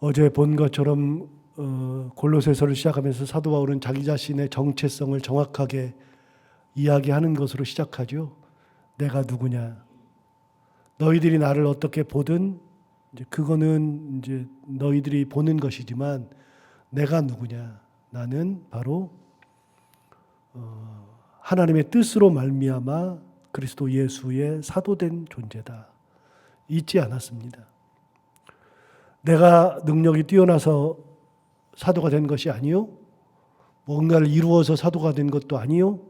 어제 본 것처럼 골로새서를 시작하면서 사도 바울은 자기 자신의 정체성을 정확하게 이야기하는 것으로 시작하죠. 내가 누구냐? 너희들이 나를 어떻게 보든 이제 그거는 이제 너희들이 보는 것이지만 내가 누구냐? 나는 바로 하나님의 뜻으로 말미암아 그리스도 예수의 사도된 존재다. 잊지 않았습니다. 내가 능력이 뛰어나서 사도가 된 것이 아니요. 뭔가를 이루어서 사도가 된 것도 아니요.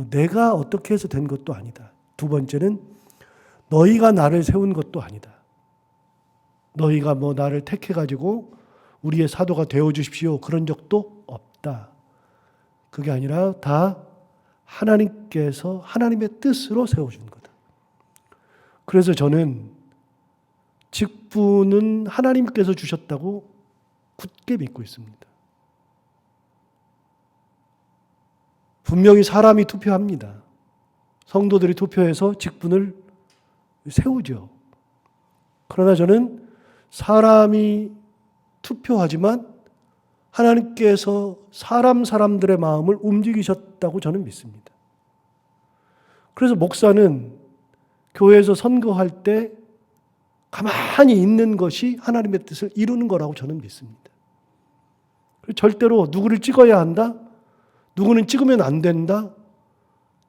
내가 어떻게 해서 된 것도 아니다. 두 번째는 너희가 나를 세운 것도 아니다. 너희가 나를 택해가지고 우리의 사도가 되어 주십시오. 그런 적도 없다. 그게 아니라 다 하나님께서 하나님의 뜻으로 세워준 거다. 그래서 저는 직분은 하나님께서 주셨다고 굳게 믿고 있습니다. 분명히 사람이 투표합니다. 성도들이 투표해서 직분을 세우죠. 그러나 저는 사람이 투표하지만 하나님께서 사람들의 마음을 움직이셨다고 저는 믿습니다. 그래서 목사는 교회에서 선거할 때 가만히 있는 것이 하나님의 뜻을 이루는 거라고 저는 믿습니다. 절대로 누구를 찍어야 한다, 누구는 찍으면 안 된다,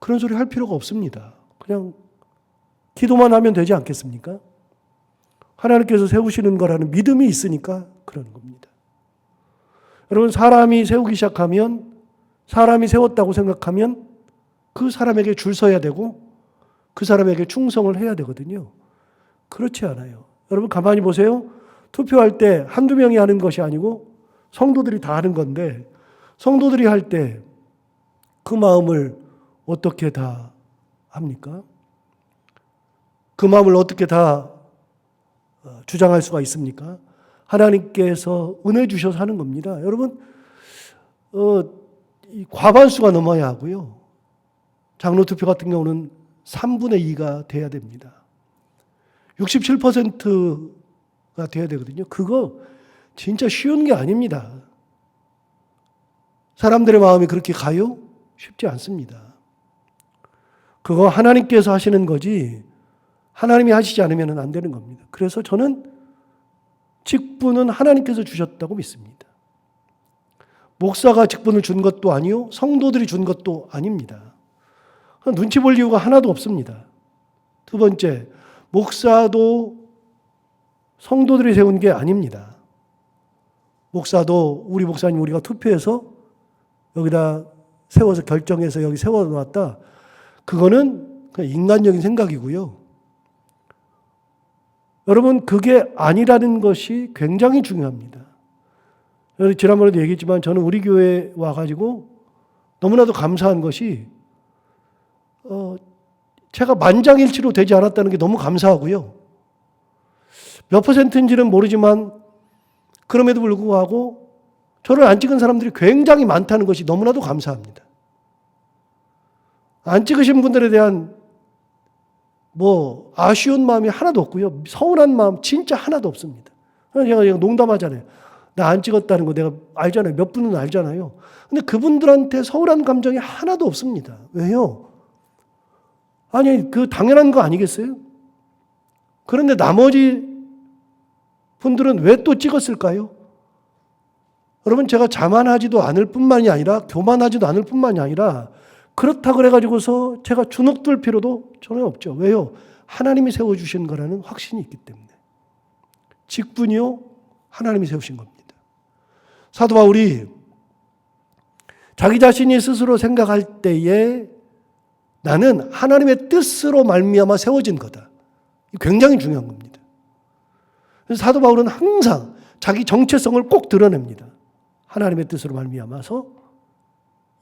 그런 소리 할 필요가 없습니다. 그냥 기도만 하면 되지 않겠습니까? 하나님께서 세우시는 거라는 믿음이 있으니까 그러는 겁니다. 여러분, 사람이 세우기 시작하면, 사람이 세웠다고 생각하면 그 사람에게 줄 서야 되고 그 사람에게 충성을 해야 되거든요. 그렇지 않아요. 여러분 가만히 보세요. 투표할 때 한두 명이 하는 것이 아니고 성도들이 다 하는 건데, 성도들이 할 때 그 마음을 어떻게 다 합니까? 그 마음을 어떻게 다 주장할 수가 있습니까? 하나님께서 은혜 주셔서 하는 겁니다. 여러분, 과반수가 넘어야 하고요. 장로 투표 같은 경우는 3분의 2가 돼야 됩니다. 67%가 돼야 되거든요. 그거 진짜 쉬운 게 아닙니다. 사람들의 마음이 그렇게 가요? 쉽지 않습니다. 그거 하나님께서 하시는 거지 하나님이 하시지 않으면 안 되는 겁니다. 그래서 저는 직분은 하나님께서 주셨다고 믿습니다. 목사가 직분을 준 것도 아니요, 성도들이 준 것도 아닙니다. 눈치 볼 이유가 하나도 없습니다. 두 번째, 목사도 성도들이 세운 게 아닙니다. 목사도 우리 목사님 우리가 투표해서 여기다 세워서 결정해서 여기 세워놨다. 그거는 그냥 인간적인 생각이고요. 여러분, 그게 아니라는 것이 굉장히 중요합니다. 지난번에도 얘기했지만 저는 우리 교회에 와가지고 너무나도 감사한 것이 제가 만장일치로 되지 않았다는 게 너무 감사하고요. 몇 퍼센트인지는 모르지만 그럼에도 불구하고 저를 안 찍은 사람들이 굉장히 많다는 것이 너무나도 감사합니다. 안 찍으신 분들에 대한 아쉬운 마음이 하나도 없고요. 서운한 마음 진짜 하나도 없습니다. 제가 농담하잖아요. 나 안 찍었다는 거 내가 알잖아요. 몇 분은 알잖아요. 근데 그분들한테 서운한 감정이 하나도 없습니다. 왜요? 아니, 그 당연한 거 아니겠어요? 그런데 나머지 분들은 왜 또 찍었을까요? 여러분, 제가 자만하지도 않을 뿐만이 아니라 교만하지도 않을 뿐만이 아니라 그렇다고 그래가지고서 제가 주눅들 필요도 전혀 없죠. 왜요? 하나님이 세워주신 거라는 확신이 있기 때문에. 직분이요, 하나님이 세우신 겁니다. 사도 바울이 자기 자신이 스스로 생각할 때에 나는 하나님의 뜻으로 말미암아 세워진 거다. 굉장히 중요한 겁니다. 그래서 사도 바울은 항상 자기 정체성을 꼭 드러냅니다. 하나님의 뜻으로 말미암아서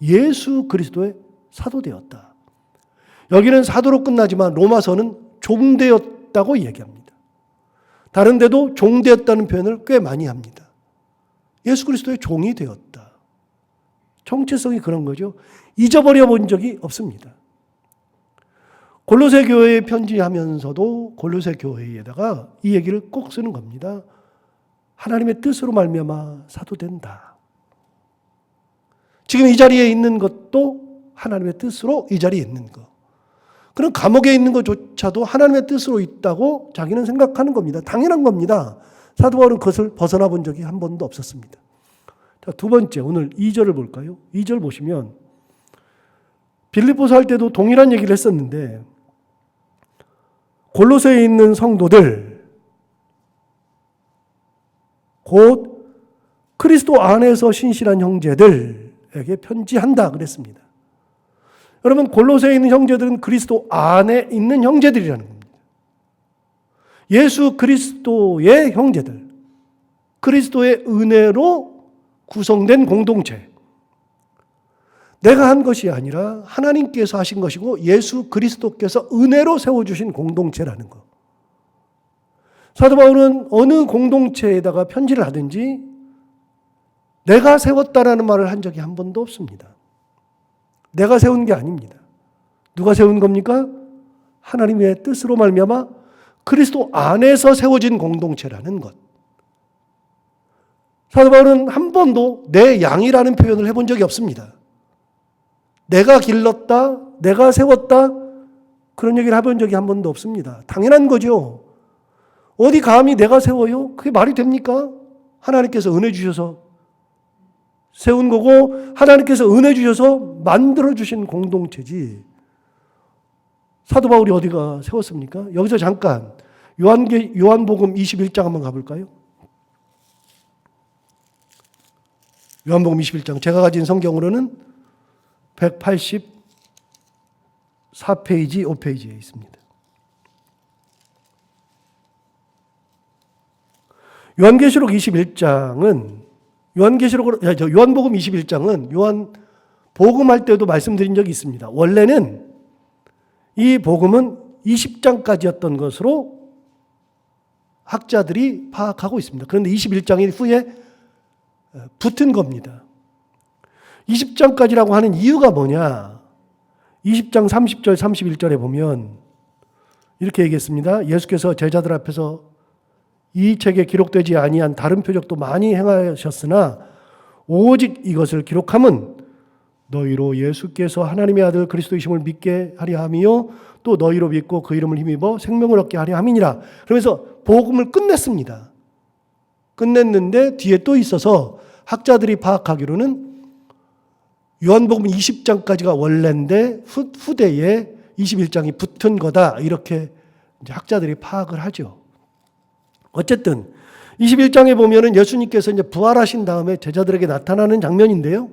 예수 그리스도의 사도되었다. 여기는 사도로 끝나지만 로마서는 종되었다고 얘기합니다. 다른 데도 종되었다는 표현을 꽤 많이 합니다. 예수 그리스도의 종이 되었다. 정체성이 그런 거죠. 잊어버려 본 적이 없습니다. 골로새 교회에 편지하면서도 골로새 교회에다가 이 얘기를 꼭 쓰는 겁니다. 하나님의 뜻으로 말미암아 사도된다. 지금 이 자리에 있는 것도 하나님의 뜻으로 이 자리에 있는 것. 그런 감옥에 있는 것조차도 하나님의 뜻으로 있다고 자기는 생각하는 겁니다. 당연한 겁니다. 사도 바울은 그것을 벗어나 본 적이 한 번도 없었습니다. 자, 두 번째, 오늘 2절을 볼까요? 2절 보시면 빌립보서 할 때도 동일한 얘기를 했었는데 골로새에 있는 성도들 곧 그리스도 안에서 신실한 형제들에게 편지한다 그랬습니다. 여러분, 골로새에 있는 형제들은 그리스도 안에 있는 형제들이라는 겁니다. 예수 그리스도의 형제들, 그리스도의 은혜로 구성된 공동체. 내가 한 것이 아니라 하나님께서 하신 것이고 예수 그리스도께서 은혜로 세워주신 공동체라는 것. 사도 바울은 어느 공동체에다가 편지를 하든지 내가 세웠다라는 말을 한 적이 한 번도 없습니다. 내가 세운 게 아닙니다. 누가 세운 겁니까? 하나님의 뜻으로 말미암아 그리스도 안에서 세워진 공동체라는 것. 사도 바울은 한 번도 내 양이라는 표현을 해본 적이 없습니다. 내가 길렀다, 내가 세웠다, 그런 얘기를 해본 적이 한 번도 없습니다. 당연한 거죠. 어디 감히 내가 세워요? 그게 말이 됩니까? 하나님께서 은혜 주셔서 세운 거고 하나님께서 은혜 주셔서 만들어주신 공동체지. 사도 바울이 어디가 세웠습니까? 여기서 잠깐 요한복음 21장 한번 가볼까요? 요한복음 21장 제가 가진 성경으로는 184페이지, 5페이지에 있습니다. 요한계시록 21장은 요한복음 21장은 요한 복음할 때도 말씀드린 적이 있습니다. 원래는 이 복음은 20장까지였던 것으로 학자들이 파악하고 있습니다. 그런데 21장이 후에 붙은 겁니다. 20장까지라고 하는 이유가 뭐냐? 20장 30절 31절에 보면 이렇게 얘기했습니다. 예수께서 제자들 앞에서 이 책에 기록되지 아니한 다른 표적도 많이 행하셨으나 오직 이것을 기록함은 너희로 예수께서 하나님의 아들 그리스도이심을 믿게 하려 함이요 또 너희로 믿고 그 이름을 힘입어 생명을 얻게 하려 함이니라. 그러면서 복음을 끝냈습니다. 끝냈는데 뒤에 또 있어서 학자들이 파악하기로는 요한복음 20장까지가 원래인데 후대에 21장이 붙은 거다. 이렇게 이제 학자들이 파악을 하죠. 어쨌든 21장에 보면은 예수님께서 이제 부활하신 다음에 제자들에게 나타나는 장면인데요.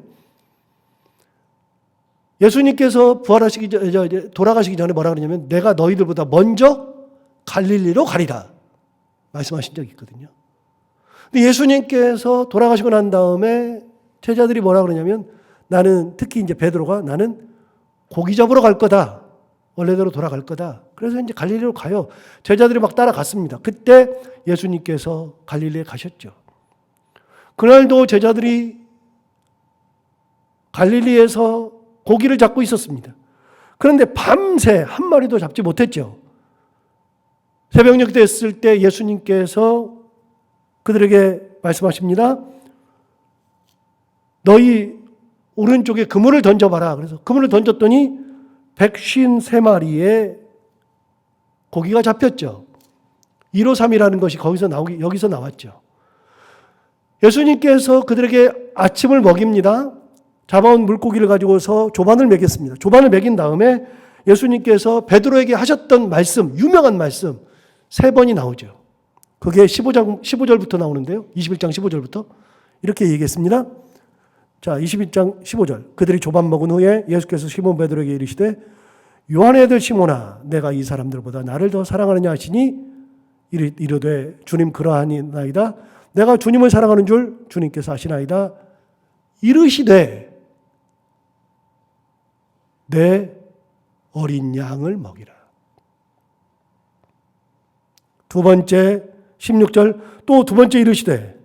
예수님께서 돌아가시기 전에 뭐라 그러냐면 내가 너희들보다 먼저 갈릴리로 가리라 말씀하신 적이 있거든요. 근데 예수님께서 돌아가시고 난 다음에 제자들이 뭐라 그러냐면 나는 특히 이제 베드로가 나는 고기 잡으러 갈 거다. 원래대로 돌아갈 거다. 그래서 이제 갈릴리로 가요. 제자들이 막 따라갔습니다. 그때 예수님께서 갈릴리에 가셨죠. 그날도 제자들이 갈릴리에서 고기를 잡고 있었습니다. 그런데 밤새 한 마리도 잡지 못했죠. 새벽녘 됐을 때 예수님께서 그들에게 말씀하십니다. 너희 오른쪽에 그물을 던져봐라. 그래서 그물을 던졌더니 153마리의 고기가 잡혔죠. 153이라는 것이 여기서 나왔죠. 예수님께서 그들에게 아침을 먹입니다. 잡아온 물고기를 가지고서 조반을 먹였습니다. 조반을 먹인 다음에 예수님께서 베드로에게 하셨던 말씀, 유명한 말씀 3번이 나오죠. 그게 15절부터 나오는데요. 21장 15절부터 이렇게 얘기했습니다. 자, 21장 15절. 그들이 조반 먹은 후에 예수께서 시몬 베드로에게 이르시되 요한의 아들 시몬아 내가 이 사람들보다 나를 더 사랑하느냐 하시니 이르되 주님 그러하니나이다. 내가 주님을 사랑하는 줄 주님께서 아시나이다. 이르시되 내 어린 양을 먹이라. 두 번째 16절 또 두 번째 이르시되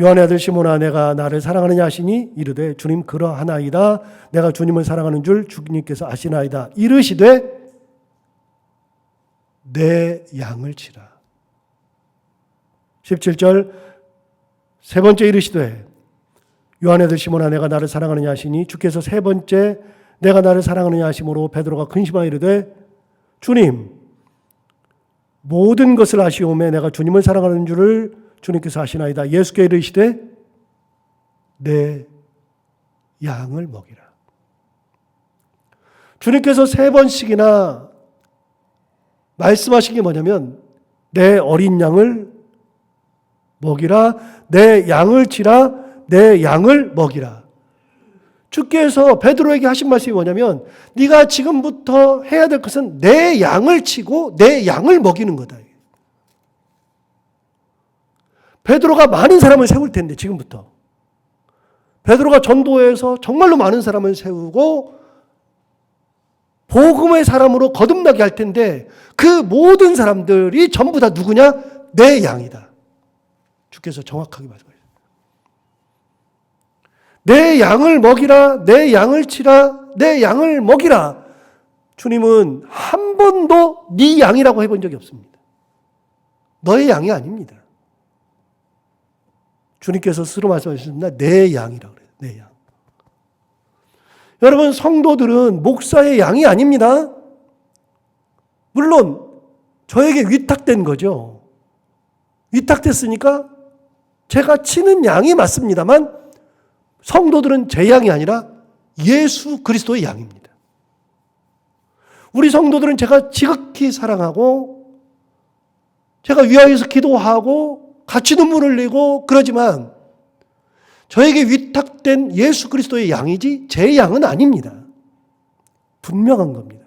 요한의 아들 시몬아 내가 나를 사랑하느냐 하시니 이르되 주님 그러하나이다. 내가 주님을 사랑하는 줄 주님께서 아시나이다. 이르시되 내 양을 치라. 17절 세 번째 이르시되 요한의 아들 시몬아 내가 나를 사랑하느냐 하시니 주께서 세 번째 내가 나를 사랑하느냐 하심으로 베드로가 근심하여 이르되 주님 모든 것을 아시오매 내가 주님을 사랑하는 줄을 주님께서 아시나이다. 예수께 이르시되 내 양을 먹이라. 주님께서 세 번씩이나 말씀하신 게 뭐냐면 내 어린 양을 먹이라, 내 양을 치라, 내 양을 먹이라. 주께서 베드로에게 하신 말씀이 뭐냐면 네가 지금부터 해야 될 것은 내 양을 치고 내 양을 먹이는 거다. 베드로가 많은 사람을 세울 텐데 지금부터. 베드로가 전도해서 정말로 많은 사람을 세우고 복음의 사람으로 거듭나게 할 텐데 그 모든 사람들이 전부 다 누구냐? 내 양이다. 주께서 정확하게 말씀하셨어요. 내 양을 먹이라, 내 양을 치라, 내 양을 먹이라. 주님은 한 번도 네 양이라고 해본 적이 없습니다. 너의 양이 아닙니다. 주님께서 스스로 말씀하셨습니다. 내 양이라고 그래요. 내 양. 여러분 성도들은 목사의 양이 아닙니다. 물론 저에게 위탁된 거죠. 위탁됐으니까 제가 치는 양이 맞습니다만 성도들은 제 양이 아니라 예수 그리스도의 양입니다. 우리 성도들은 제가 지극히 사랑하고 제가 위하여서 기도하고 같이 눈물을 흘리고 그러지만 저에게 위탁된 예수 그리스도의 양이지 제 양은 아닙니다. 분명한 겁니다.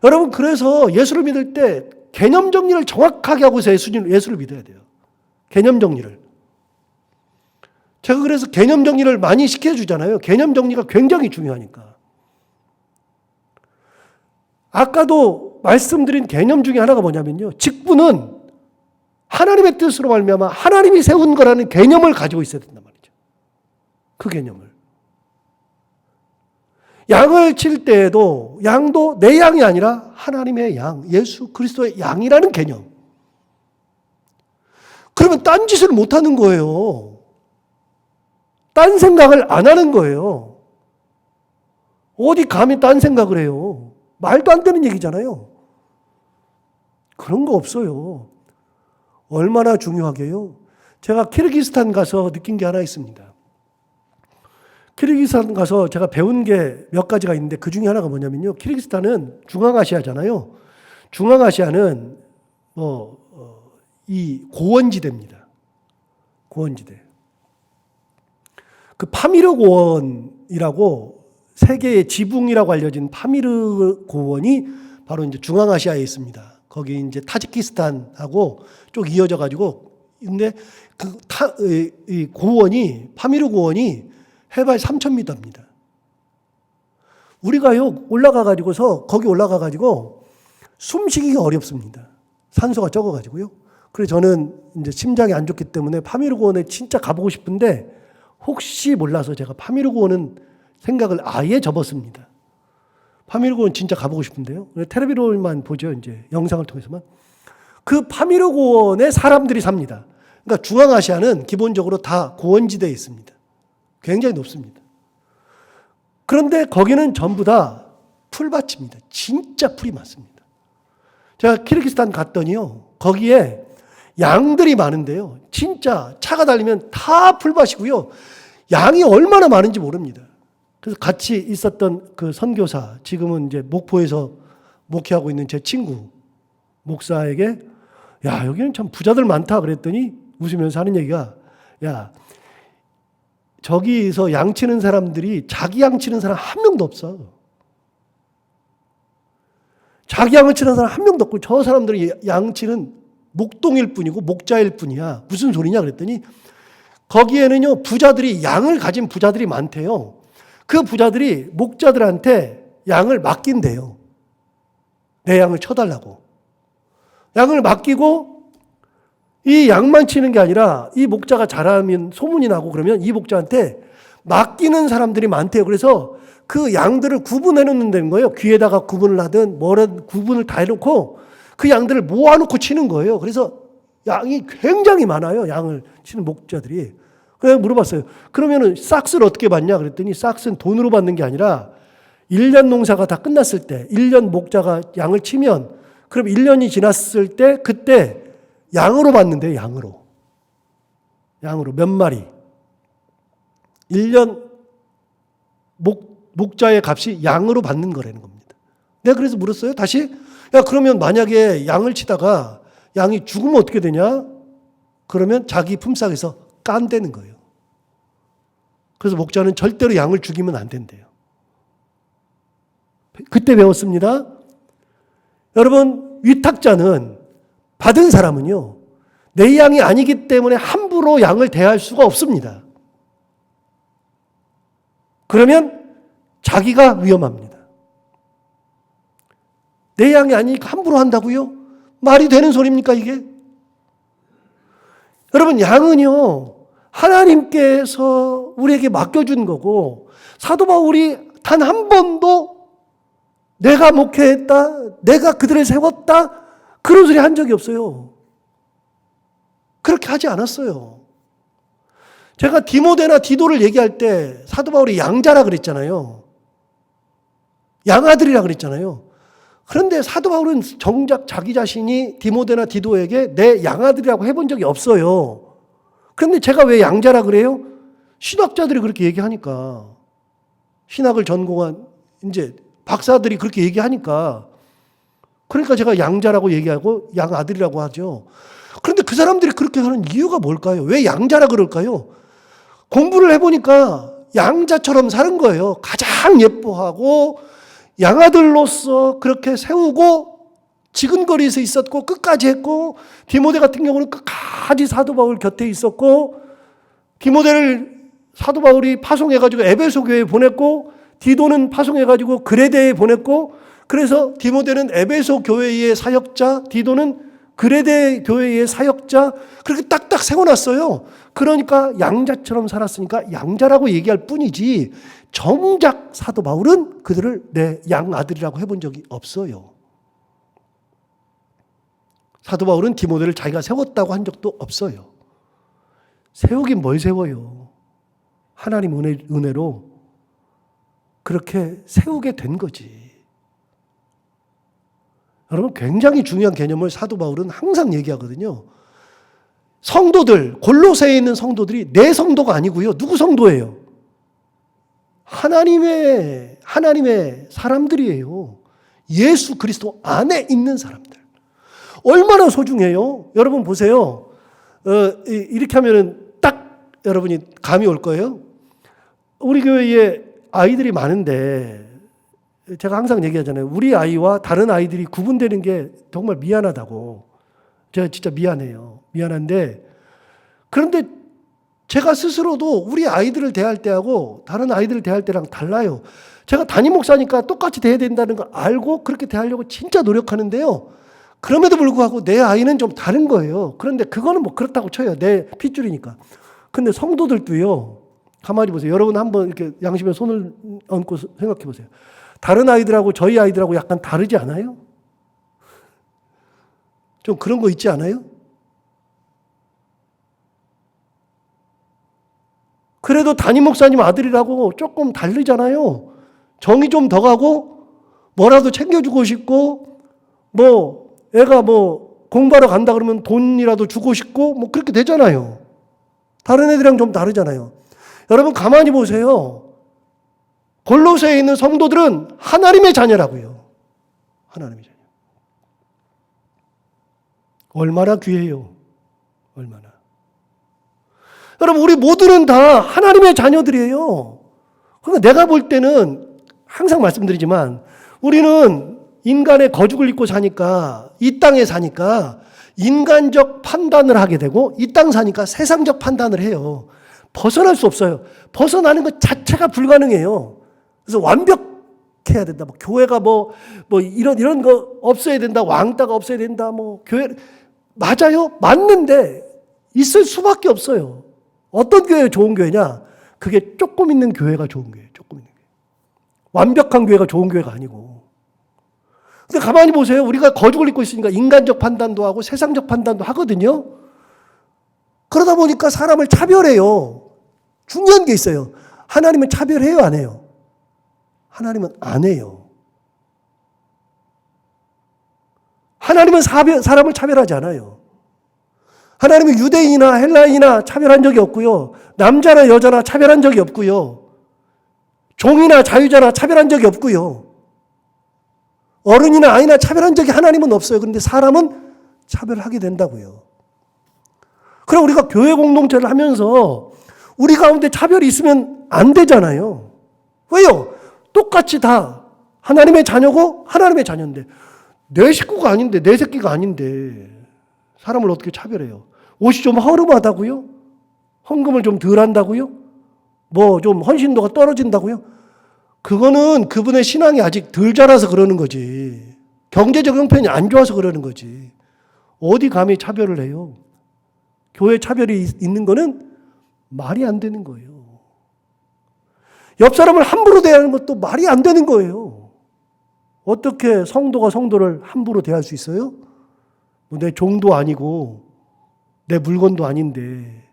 여러분 그래서 예수를 믿을 때 개념 정리를 정확하게 하고서 예수를 믿어야 돼요. 개념 정리를. 제가 그래서 개념 정리를 많이 시켜주잖아요. 개념 정리가 굉장히 중요하니까. 아까도 말씀드린 개념 중에 하나가 뭐냐면요. 직분은 하나님의 뜻으로 말미암아 하나님이 세운 거라는 개념을 가지고 있어야 된단 말이죠. 그 개념을. 양을 칠 때에도 양도 내 양이 아니라 하나님의 양, 예수 그리스도의 양이라는 개념. 그러면 딴 짓을 못하는 거예요. 딴 생각을 안 하는 거예요. 어디 감히 딴 생각을 해요. 말도 안 되는 얘기잖아요. 그런 거 없어요. 얼마나 중요하게요. 제가 키르기스탄 가서 느낀 게 하나 있습니다. 키르기스탄 가서 제가 배운 게 몇 가지가 있는데 그 중에 하나가 뭐냐면요. 키르기스탄은 중앙아시아잖아요. 중앙아시아는 이 고원지대입니다. 고원지대. 그 파미르 고원이라고 세계의 지붕이라고 알려진 파미르 고원이 바로 이제 중앙아시아에 있습니다. 거기 이제 타지키스탄하고 쭉 이어져 가지고 근데 이 고원이 파미르 고원이 해발 3,000m입니다. 우리가요 올라가 가지고서 거기 올라가 가지고 숨쉬기가 어렵습니다. 산소가 적어 가지고요. 그래서 저는 이제 심장이 안 좋기 때문에 파미르 고원에 진짜 가보고 싶은데 혹시 몰라서 제가 파미르 고원은 생각을 아예 접었습니다. 파미르 고원 진짜 가보고 싶은데요. 텔레비전만 보죠. 이제 영상을 통해서만. 그 파미르 고원에 사람들이 삽니다. 그러니까 중앙아시아는 기본적으로 다 고원지대에 있습니다. 굉장히 높습니다. 그런데 거기는 전부 다 풀밭입니다. 진짜 풀이 많습니다. 제가 키르기스탄 갔더니요. 거기에 양들이 많은데요. 진짜 차가 달리면 다 풀밭이고요. 양이 얼마나 많은지 모릅니다. 그래서 같이 있었던 그 선교사, 지금은 이제 목포에서 목회하고 있는 제 친구 목사에게 야, 여기는 참 부자들 많다 그랬더니 웃으면서 하는 얘기가 야, 저기서 양 치는 사람들이 자기 양 치는 사람 한 명도 없어. 자기 양을 치는 사람 한 명도 없고 저 사람들이 양 치는 목동일 뿐이고 목자일 뿐이야. 무슨 소리냐 그랬더니 거기에는요 부자들이 양을 가진 부자들이 많대요. 그 부자들이 목자들한테 양을 맡긴대요. 내 양을 쳐달라고. 양을 맡기고 이 양만 치는 게 아니라 이 목자가 잘하면 소문이 나고 그러면 이 목자한테 맡기는 사람들이 많대요. 그래서 그 양들을 구분해 놓는 거예요. 귀에다가 구분을 하든 뭐든 구분을 다 해놓고 그 양들을 모아놓고 치는 거예요. 그래서 양이 굉장히 많아요. 양을 치는 목자들이. 그래서 물어봤어요. 그러면은 싹스를 어떻게 받냐? 그랬더니 싹스는 돈으로 받는 게 아니라 1년 농사가 다 끝났을 때 1년 목자가 양을 치면 그럼 1년이 지났을 때 그때 양으로 받는데요. 양으로 몇 마리. 1년 목자의 값이 양으로 받는 거라는 겁니다. 내가 그래서 물었어요. 다시 야 그러면 만약에 양을 치다가 양이 죽으면 어떻게 되냐? 그러면 자기 품삯에서 깐대는 거예요. 그래서 목자는 절대로 양을 죽이면 안 된대요. 그때 배웠습니다. 여러분 위탁자는 받은 사람은요. 내 양이 아니기 때문에 함부로 양을 대할 수가 없습니다. 그러면 자기가 위험합니다. 내 양이 아니니까 함부로 한다고요? 말이 되는 소리입니까 이게? 여러분 양은요. 하나님께서 우리에게 맡겨준 거고 사도 바울이 단 한 번도 내가 목회했다, 내가 그들을 세웠다 그런 소리 한 적이 없어요. 그렇게 하지 않았어요. 제가 디모데나 디도를 얘기할 때 사도 바울이 양자라 그랬잖아요. 양아들이라 그랬잖아요. 그런데 사도 바울은 정작 자기 자신이 디모데나 디도에게 내 양아들이라고 해본 적이 없어요. 그런데 제가 왜 양자라 그래요? 신학자들이 그렇게 얘기하니까. 신학을 전공한 이제 박사들이 그렇게 얘기하니까. 그러니까 제가 양자라고 얘기하고 양아들이라고 하죠. 그런데 그 사람들이 그렇게 하는 이유가 뭘까요? 왜 양자라 그럴까요? 공부를 해보니까 양자처럼 사는 거예요. 가장 예뻐하고 양아들로서 그렇게 세우고 지근거리에서 있었고 끝까지 했고 디모데 같은 경우는 끝까지 사도 바울 곁에 있었고 디모데를 사도 바울이 파송해가지고 에베소 교회에 보냈고 디도는 파송해가지고 그레데에 보냈고 그래서 디모데는 에베소 교회의 사역자 디도는 그레데 교회의 사역자 그렇게 딱딱 세워놨어요. 그러니까 양자처럼 살았으니까 양자라고 얘기할 뿐이지 정작 사도 바울은 그들을 내 양아들이라고 해본 적이 없어요. 사도 바울은 디모데를 자기가 세웠다고 한 적도 없어요. 세우긴 뭘 세워요. 하나님 은혜로 그렇게 세우게 된 거지. 여러분 굉장히 중요한 개념을 사도 바울은 항상 얘기하거든요. 성도들, 골로새에 있는 성도들이 내 성도가 아니고요. 누구 성도예요? 하나님의 사람들이에요. 예수 그리스도 안에 있는 사람들. 얼마나 소중해요? 여러분 보세요. 이렇게 하면은 딱 여러분이 감이 올 거예요. 우리 교회에 아이들이 많은데 제가 항상 얘기하잖아요. 우리 아이와 다른 아이들이 구분되는 게 정말 미안하다고. 제가 진짜 미안해요. 미안한데 그런데 제가 스스로도 우리 아이들을 대할 때하고 다른 아이들을 대할 때랑 달라요. 제가 담임 목사니까 똑같이 대해야 된다는 거 알고 그렇게 대하려고 진짜 노력하는데요. 그럼에도 불구하고 내 아이는 좀 다른 거예요. 그런데 그거는 뭐 그렇다고 쳐요. 내 핏줄이니까. 근데 성도들도요. 가만히 보세요. 여러분 한번 이렇게 양심에 손을 얹고 생각해 보세요. 다른 아이들하고 저희 아이들하고 약간 다르지 않아요? 좀 그런 거 있지 않아요? 그래도 담임 목사님 아들이라고 조금 다르잖아요. 정이 좀 더 가고 뭐라도 챙겨주고 싶고 뭐 애가 뭐 공부하러 간다 그러면 돈이라도 주고 싶고 뭐 그렇게 되잖아요. 다른 애들이랑 좀 다르잖아요. 여러분 가만히 보세요. 골로새에 있는 성도들은 하나님의 자녀라고요. 하나님의 자녀. 얼마나 귀해요. 얼마나. 여러분 우리 모두는 다 하나님의 자녀들이에요. 그러니까 내가 볼 때는 항상 말씀드리지만 우리는 인간의 거죽을 입고 사니까 이 땅에 사니까 인간적 판단을 하게 되고 이 땅 사니까 세상적 판단을 해요. 벗어날 수 없어요. 벗어나는 것 자체가 불가능해요. 그래서 완벽해야 된다. 뭐 교회가 뭐 이런 거 없어야 된다. 왕따가 없어야 된다. 뭐 교회 맞아요. 맞는데 있을 수밖에 없어요. 어떤 교회가 좋은 교회냐? 그게 조금 있는 교회가 좋은 교회예요. 조금 있는 교회. 완벽한 교회가 좋은 교회가 아니고. 근데 가만히 보세요. 우리가 거죽을 입고 있으니까 인간적 판단도 하고 세상적 판단도 하거든요. 그러다 보니까 사람을 차별해요. 중요한 게 있어요. 하나님은 차별해요, 안 해요? 하나님은 안 해요. 하나님은 사람을 차별하지 않아요. 하나님은 유대인이나 헬라인이나 차별한 적이 없고요. 남자나 여자나 차별한 적이 없고요. 종이나 자유자나 차별한 적이 없고요. 어른이나 아이나 차별한 적이 하나님은 없어요. 그런데 사람은 차별하게 된다고요. 그럼 우리가 교회 공동체를 하면서 우리 가운데 차별이 있으면 안 되잖아요. 왜요? 똑같이 다 하나님의 자녀고 하나님의 자녀인데 내 식구가 아닌데 내 새끼가 아닌데 사람을 어떻게 차별해요? 옷이 좀 허름하다고요? 헌금을 좀 덜 한다고요? 뭐 좀 헌신도가 떨어진다고요? 그거는 그분의 신앙이 아직 덜 자라서 그러는 거지. 경제적 형편이 안 좋아서 그러는 거지. 어디 감히 차별을 해요? 교회 차별이 있는 거는 말이 안 되는 거예요. 옆 사람을 함부로 대하는 것도 말이 안 되는 거예요. 어떻게 성도가 성도를 함부로 대할 수 있어요? 내 종도 아니고 내 물건도 아닌데.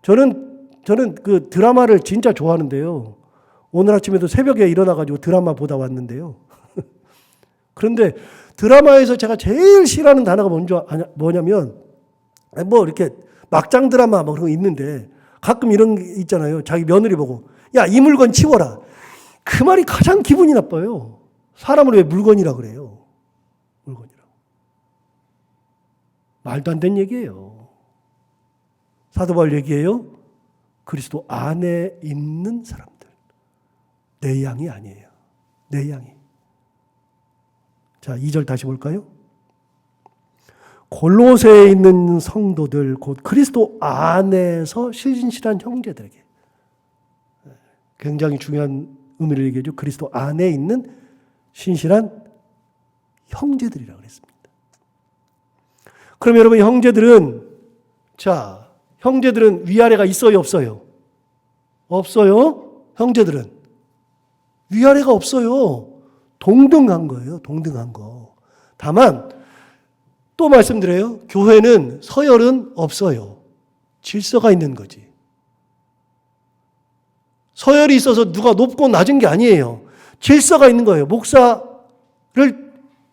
저는 그 드라마를 진짜 좋아하는데요. 오늘 아침에도 새벽에 일어나가지고 드라마 보다 왔는데요. 그런데 드라마에서 제가 제일 싫어하는 단어가 뭐냐면, 뭐 이렇게 막장 드라마 뭐 그런 거 있는데 가끔 이런 게 있잖아요. 자기 며느리 보고, 야, 이 물건 치워라. 그 말이 가장 기분이 나빠요. 사람을 왜 물건이라 그래요? 물건이라고. 말도 안 되는 얘기예요. 사도 바울 얘기예요. 그리스도 안에 있는 사람들. 내 양이 아니에요. 내 양이. 자, 2절 다시 볼까요? 골로새에 있는 성도들 곧 그리스도 안에서 신실한 형제들에게. 굉장히 중요한 의미를 얘기해줘. 그리스도 안에 있는 신실한 형제들이라고 그랬습니다. 그럼 여러분, 형제들은 위아래가 있어요, 없어요? 없어요. 형제들은 위아래가 없어요. 동등한 거예요. 동등한 거. 다만 또 말씀드려요. 교회는 서열은 없어요. 질서가 있는 거지. 서열이 있어서 누가 높고 낮은 게 아니에요. 질서가 있는 거예요. 목사를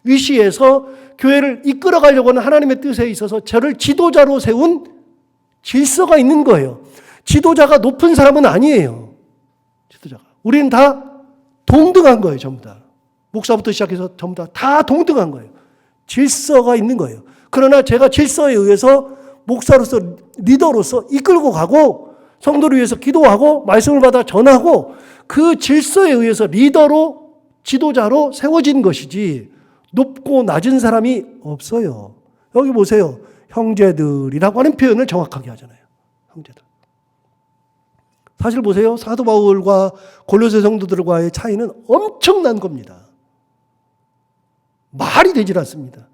위시해서 교회를 이끌어가려고 하는 하나님의 뜻에 있어서 저를 지도자로 세운 질서가 있는 거예요. 지도자가 높은 사람은 아니에요. 지도자가. 우리는 다 동등한 거예요. 전부 다. 목사부터 시작해서 전부 다 동등한 거예요. 질서가 있는 거예요. 그러나 제가 질서에 의해서 목사로서 리더로서 이끌고 가고 성도를 위해서 기도하고 말씀을 받아 전하고 그 질서에 의해서 리더로 지도자로 세워진 것이지 높고 낮은 사람이 없어요. 여기 보세요. 형제들이라고 하는 표현을 정확하게 하잖아요. 형제들. 사실 보세요. 사도 바울과 골로새 성도들과의 차이는 엄청난 겁니다. 말이 되질 않습니다.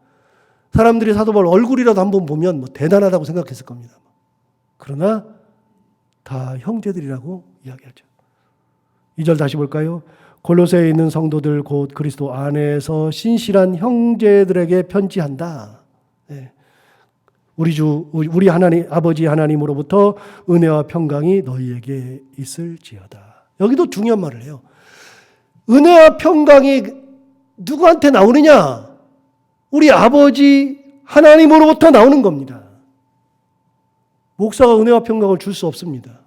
사람들이 사도 바울 얼굴이라도 한번 보면 뭐 대단하다고 생각했을 겁니다. 그러나 다 형제들이라고 이야기하죠. 2절 다시 볼까요? 골로새에 있는 성도들 곧 그리스도 안에서 신실한 형제들에게 편지한다. 네. 우리 하나님 아버지 하나님으로부터 은혜와 평강이 너희에게 있을지어다. 여기도 중요한 말을 해요. 은혜와 평강이 누구한테 나오느냐? 우리 아버지 하나님으로부터 나오는 겁니다. 목사가 은혜와 평강을 줄 수 없습니다.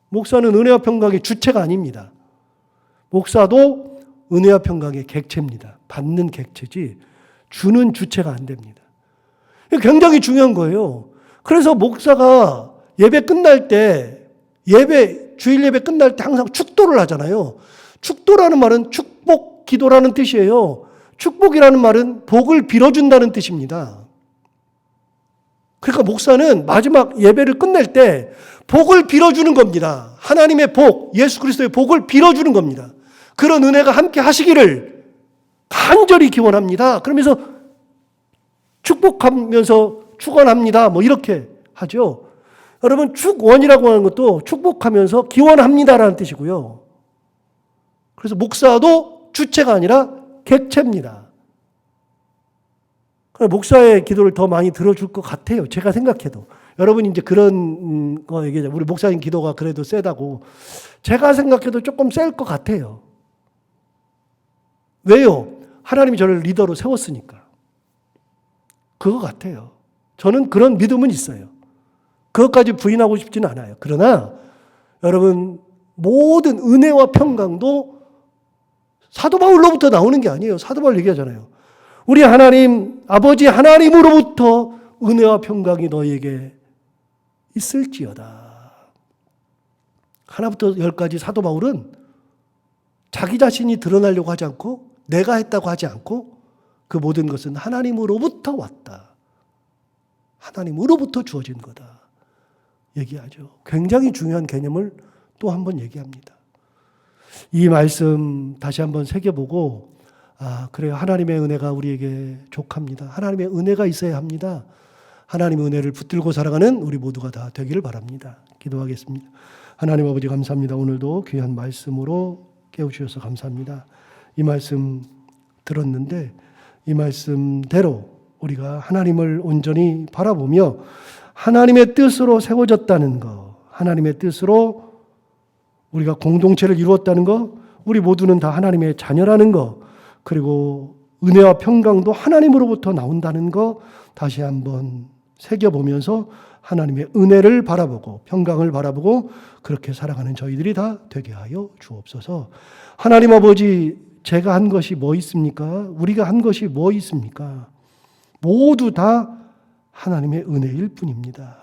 목사는 은혜와 평강의 주체가 아닙니다. 목사도 은혜와 평강의 객체입니다. 받는 객체지 주는 주체가 안 됩니다. 굉장히 중요한 거예요. 그래서 목사가 예배 끝날 때 주일 예배 끝날 때 항상 축도를 하잖아요. 축도라는 말은 축복 기도라는 뜻이에요. 축복이라는 말은 복을 빌어준다는 뜻입니다. 그러니까 목사는 마지막 예배를 끝낼 때 복을 빌어주는 겁니다. 하나님의 복, 예수 그리스도의 복을 빌어주는 겁니다. 그런 은혜가 함께 하시기를 간절히 기원합니다. 그러면서 축복하면서 축원합니다. 뭐 이렇게 하죠. 여러분, 축원이라고 하는 것도 축복하면서 기원합니다라는 뜻이고요. 그래서 목사도 주체가 아니라 객체입니다. 목사의 기도를 더 많이 들어줄 것 같아요. 제가 생각해도. 여러분이 이제 그런 거 얘기하자. 우리 목사님 기도가 그래도 세다고. 제가 생각해도 조금 셀 것 같아요. 왜요? 하나님이 저를 리더로 세웠으니까. 그거 같아요. 저는 그런 믿음은 있어요. 그것까지 부인하고 싶지는 않아요. 그러나 여러분 모든 은혜와 평강도 사도 바울로부터 나오는 게 아니에요. 사도 바울 얘기하잖아요. 우리 하나님 아버지 하나님으로부터 은혜와 평강이 너희에게 있을지어다. 하나부터 열까지 사도 바울은 자기 자신이 드러나려고 하지 않고 내가 했다고 하지 않고 그 모든 것은 하나님으로부터 왔다. 하나님으로부터 주어진 거다. 얘기하죠. 굉장히 중요한 개념을 또 한 번 얘기합니다. 이 말씀 다시 한번 새겨보고 그래요. 하나님의 은혜가 우리에게 족합니다. 하나님의 은혜가 있어야 합니다. 하나님의 은혜를 붙들고 살아가는 우리 모두가 다 되기를 바랍니다. 기도하겠습니다. 하나님 아버지 감사합니다. 오늘도 귀한 말씀으로 깨우주셔서 감사합니다. 이 말씀 들었는데 이 말씀대로 우리가 하나님을 온전히 바라보며 하나님의 뜻으로 세워졌다는 것, 하나님의 뜻으로 우리가 공동체를 이루었다는 것, 우리 모두는 다 하나님의 자녀라는 것, 그리고 은혜와 평강도 하나님으로부터 나온다는 것 다시 한번 새겨보면서 하나님의 은혜를 바라보고 평강을 바라보고 그렇게 살아가는 저희들이 다 되게 하여 주옵소서. 하나님 아버지, 제가 한 것이 뭐 있습니까? 우리가 한 것이 뭐 있습니까? 모두 다 하나님의 은혜일 뿐입니다.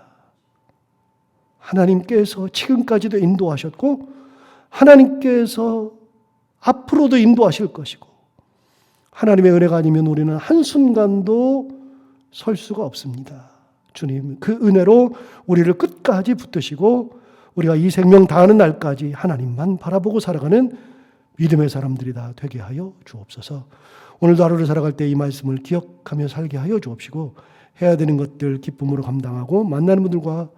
하나님께서 지금까지도 인도하셨고 하나님께서 앞으로도 인도하실 것이고 하나님의 은혜가 아니면 우리는 한순간도 설 수가 없습니다. 주님, 그 은혜로 우리를 끝까지 붙드시고 우리가 이 생명 다하는 날까지 하나님만 바라보고 살아가는 믿음의 사람들이 다 되게 하여 주옵소서. 오늘도 하루를 살아갈 때 이 말씀을 기억하며 살게 하여 주옵시고 해야 되는 것들 기쁨으로 감당하고 만나는 분들과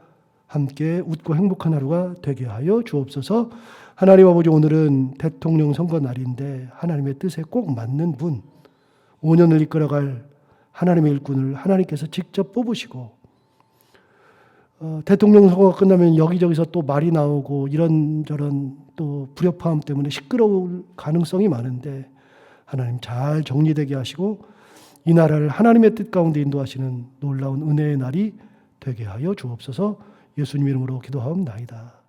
함께 웃고 행복한 하루가 되게 하여 주옵소서. 하나님 아버지, 오늘은 대통령 선거 날인데 하나님의 뜻에 꼭 맞는 분, 5년을 이끌어갈 하나님의 일꾼을 하나님께서 직접 뽑으시고 대통령 선거가 끝나면 여기저기서 또 말이 나오고 이런저런 또 불협화음 때문에 시끄러울 가능성이 많은데 하나님 잘 정리되게 하시고 이 나라를 하나님의 뜻 가운데 인도하시는 놀라운 은혜의 날이 되게 하여 주옵소서. 예수님 이름으로 기도하옵나이다.